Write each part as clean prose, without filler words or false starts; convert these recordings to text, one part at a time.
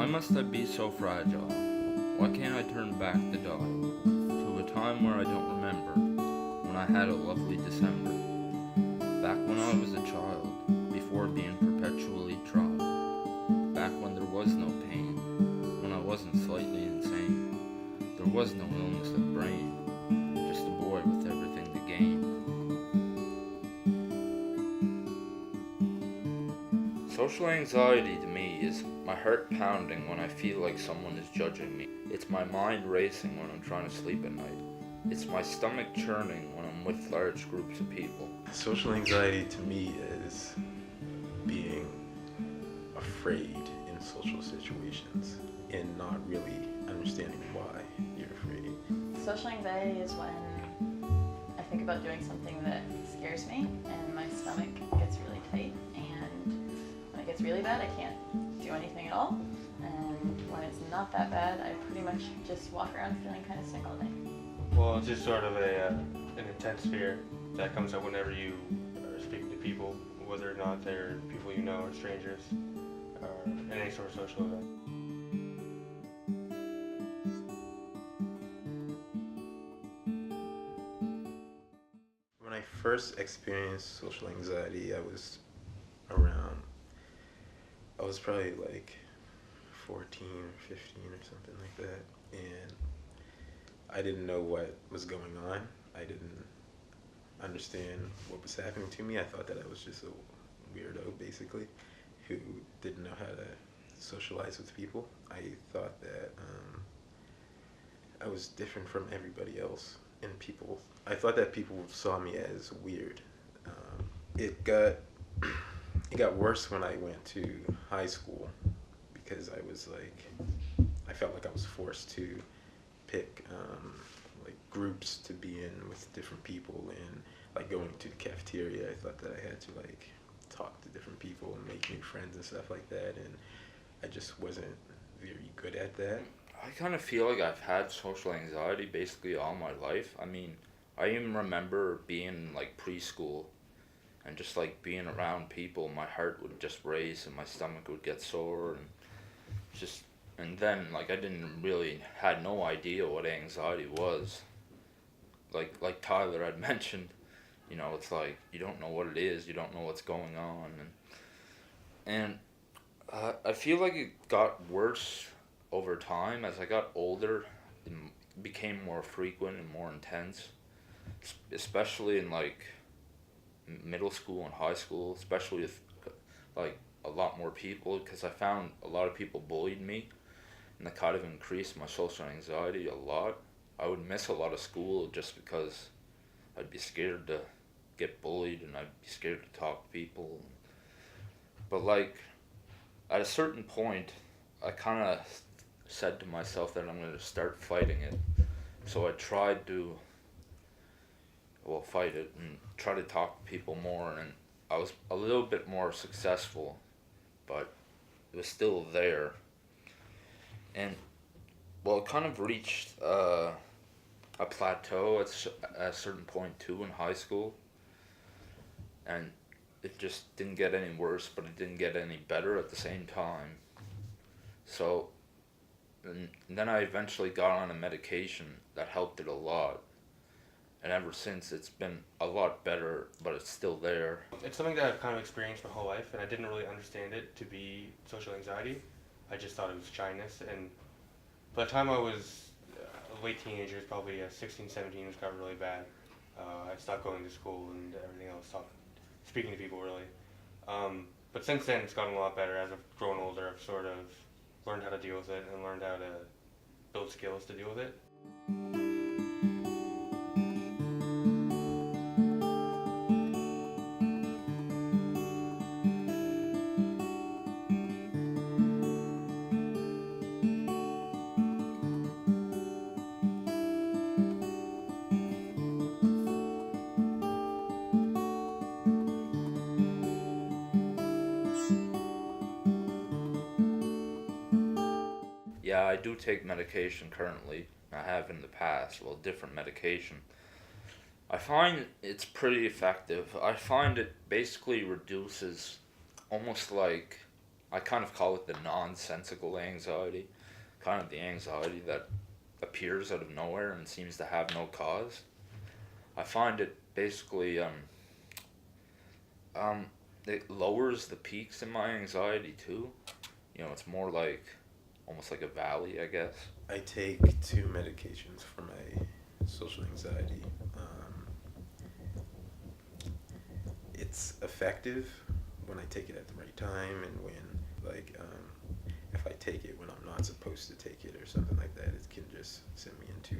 Why must I be so fragile? Why can't I turn back the dial to a time where I don't remember, when I had a lovely December, back when I was a child, before being perpetually tried, back when there was no pain, when I wasn't slightly insane, there was no illness of brain, just a boy with everything to gain. Social anxiety to me is my heart pounding when I feel like someone is judging me. It's my mind racing when I'm trying to sleep at night. It's my stomach churning when I'm with large groups of people. Social anxiety to me is being afraid in social situations and not really understanding why you're afraid. Social anxiety is when I think about doing something that scares me and my stomach gets really tight, and when it gets really bad I can't do anything at all, and when it's not that bad I pretty much just walk around feeling kind of sick all day. Well, it's just sort of an intense fear that comes up whenever you are speaking to people, whether or not they're people you know or strangers, or in any sort of social event. When I first experienced social anxiety, I was probably like 14 or 15 or something like that, and I didn't know what was going on. I didn't understand what was happening to me. I thought that I was just a weirdo, basically, who didn't know how to socialize with people. I thought that I was different from everybody else, and I thought that people saw me as weird. It got it got worse when I went to high school, because I felt like I was forced to pick like groups to be in with different people, and like going to the cafeteria, I thought that I had to like talk to different people and make new friends and stuff like that, and I just wasn't very good at that. I kind of feel like I've had social anxiety basically all my life. I mean, I even remember being in like preschool and just like being around people, my heart would just race and my stomach would get sore, and then like I didn't really had no idea what anxiety was. Like Tyler had mentioned, it's like you don't know what it is, you don't know what's going on, and I feel like it got worse over time as I got older. It became more frequent and more intense, especially in like middle school and high school, especially with like a lot more people, because I found a lot of people bullied me, and that kind of increased my social anxiety a lot. I would miss a lot of school just because I'd be scared to get bullied and I'd be scared to talk to people. But like at a certain point, I kind of said to myself that I'm going to start fighting it. So I tried to, fight it and try to talk to people more, and I was a little bit more successful, but it was still there. And it kind of reached a plateau at a certain point too in high school, and it just didn't get any worse, but it didn't get any better at the same time. So, and then I eventually got on a medication that helped it a lot. And ever since, it's been a lot better, but it's still there. It's something that I've kind of experienced my whole life, and I didn't really understand it to be social anxiety. I just thought it was shyness, and by the time I was late teenagers, probably 16, 17, it got really bad. I stopped going to school and everything else, stopped speaking to people really. But since then, it's gotten a lot better. As I've grown older, I've sort of learned how to deal with it and learned how to build skills to deal with it. Yeah, I do take medication currently. I have in the past, different medication. I find it's pretty effective. I find it basically reduces almost like I kind of call it the nonsensical anxiety, kind of the anxiety that appears out of nowhere and seems to have no cause. I find it basically it lowers the peaks in my anxiety too. You know, it's more like almost like a valley, I guess. I take 2 medications for my social anxiety. It's effective when I take it at the right time, and when, like, if I take it when I'm not supposed to take it or something like that, it can just send me into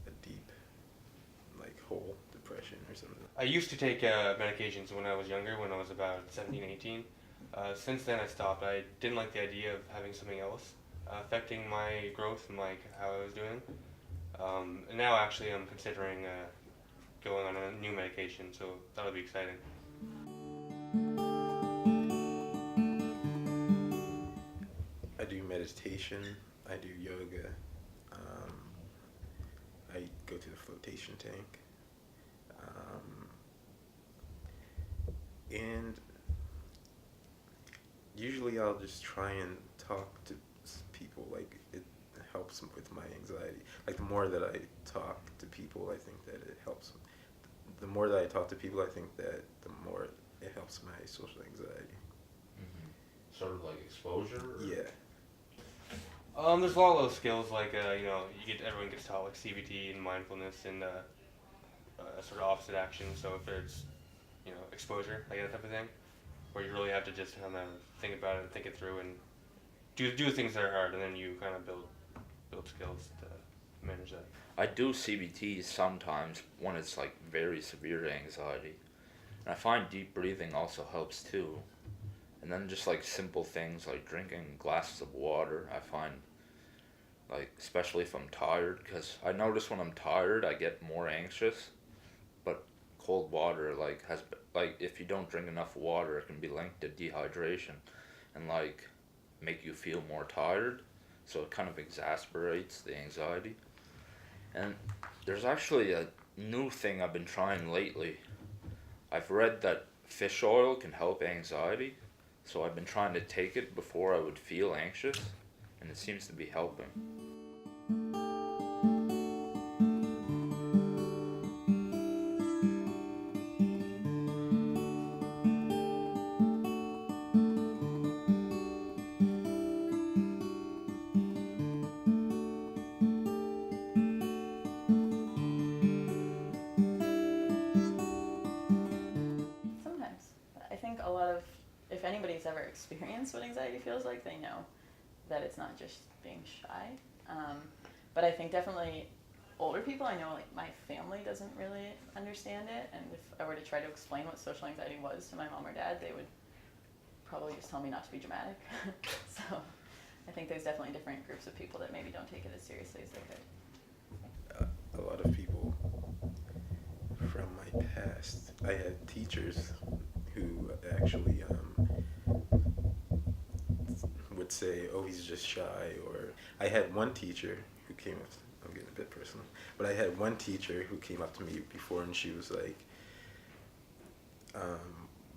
a deep, like, hole depression or something. I used to take medications when I was younger, when I was about 17, 18. Since then I stopped. I didn't like the idea of having something else affecting my growth and like how I was doing. And now actually I'm considering going on a new medication, so that'll be exciting. I do meditation, I do yoga, I go to the flotation tank, and usually I'll just try and talk to people. Like, it helps with my anxiety. Like, the more that I talk to people, I think that it helps. The more that I talk to people, I think that the more it helps my social anxiety. Mm-hmm. Sort of like exposure? Or? Yeah. There's a lot of those skills like everyone gets taught like CBT and mindfulness and sort of opposite action. So if it's exposure, like that type of thing, where you really have to just kind of think about it and think it through and do things that are hard, and then you kind of build skills to manage that. I do CBT sometimes when it's like very severe anxiety, and I find deep breathing also helps too. And then just like simple things like drinking glasses of water, I find, like, especially if I'm tired, because I notice when I'm tired I get more anxious, but cold water if you don't drink enough water, it can be linked to dehydration and like make you feel more tired, so it kind of exacerbates the anxiety. And there's actually a new thing I've been trying lately. I've read that fish oil can help anxiety, so I've been trying to take it before I would feel anxious, and it seems to be helping. Sometimes. I think a lot of, if anybody's ever experienced what anxiety feels like, they know that it's not just being shy. But I think definitely older people, I know like my family doesn't really understand it, and if I were to try to explain what social anxiety was to my mom or dad, they would probably just tell me not to be dramatic. So I think there's definitely different groups of people that maybe don't take it as seriously as they could. A lot of people from my past, I had teachers who actually would say, oh, he's just shy. Or I had one teacher who came up, I'm getting a bit personal, but I had one teacher who came up to me before, and she was like,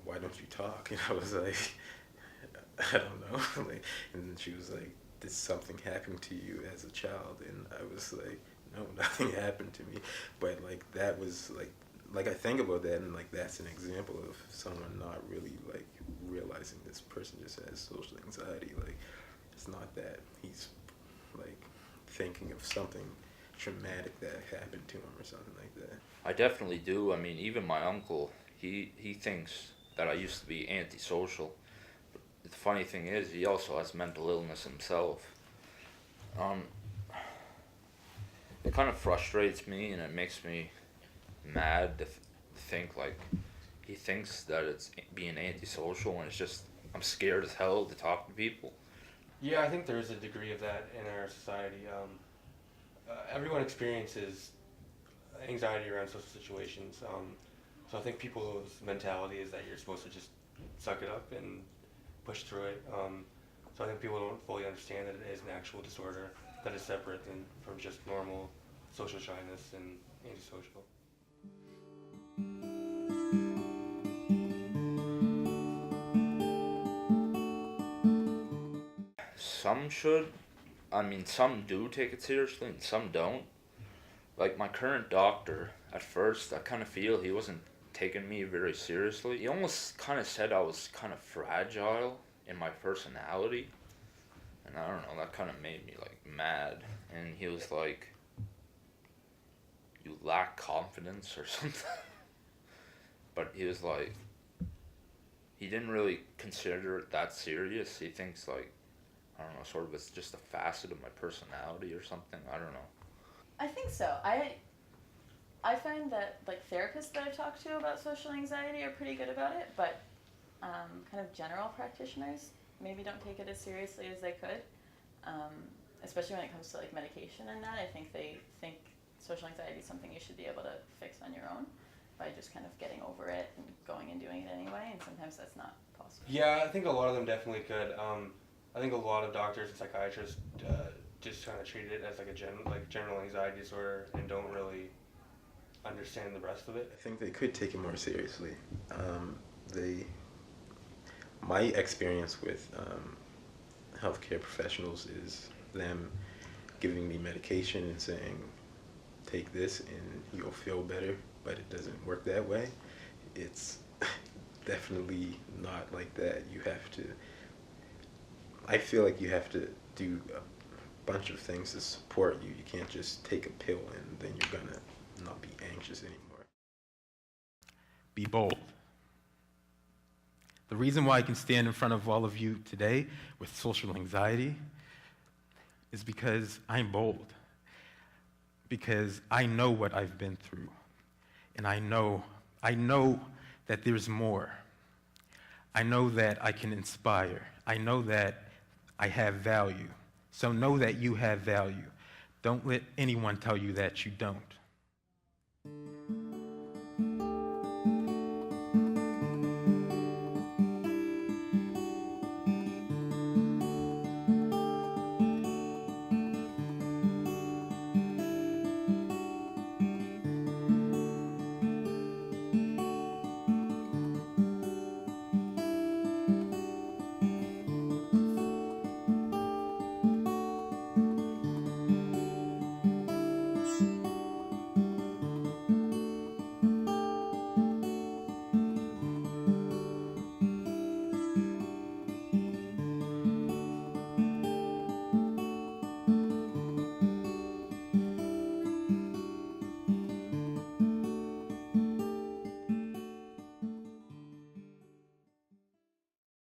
why don't you talk? And I was like, I don't know. Like, and she was like, did something happen to you as a child? And I was like, no, nothing happened to me. But like, that was like I think about that, and like that's an example of someone not really like realizing this person just has social anxiety. Like, it's not that he's like thinking of something traumatic that happened to him or something like that. I definitely do. I mean, even my uncle, he thinks that I used to be antisocial. But the funny thing is, he also has mental illness himself. It kind of frustrates me, and it makes me mad to think like he thinks that it's being antisocial, and it's just I'm scared as hell to talk to people. Yeah, I think there is a degree of that in our society. Everyone experiences anxiety around social situations. So I think people's mentality is that you're supposed to just suck it up and push through it. So I think people don't fully understand that it is an actual disorder that is separate from just normal social shyness and antisocial. some should. I mean, some do take it seriously and some don't. Like my current doctor, at first, I kind of feel he wasn't taking me very seriously. He almost kind of said I was kind of fragile in my personality. And I don't know, that kind of made me like mad. And he was like, you lack confidence or something. But he was like, he didn't really consider it that serious. He thinks like, I don't know, sort of it's just a facet of my personality or something. I don't know. I think so. I find that like therapists that I've talked to about social anxiety are pretty good about it, but kind of general practitioners maybe don't take it as seriously as they could, especially when it comes to like medication and that. I think they think social anxiety is something you should be able to fix on your own by just kind of getting over it and going and doing it anyway, and sometimes that's not possible. Yeah, I think a lot of them definitely could. I think a lot of doctors and psychiatrists just kind of treat it as like a general anxiety disorder and don't really understand the rest of it. I think they could take it more seriously. My experience with healthcare professionals is them giving me medication and saying, take this and you'll feel better, but it doesn't work that way. It's definitely not like that. I feel like you have to do a bunch of things to support you. You can't just take a pill and then you're gonna not be anxious anymore. Be bold. The reason why I can stand in front of all of you today with social anxiety is because I'm bold. Because I know what I've been through. And I know that there's more. I know that I can inspire. I know that I have value. So know that you have value. Don't let anyone tell you that you don't.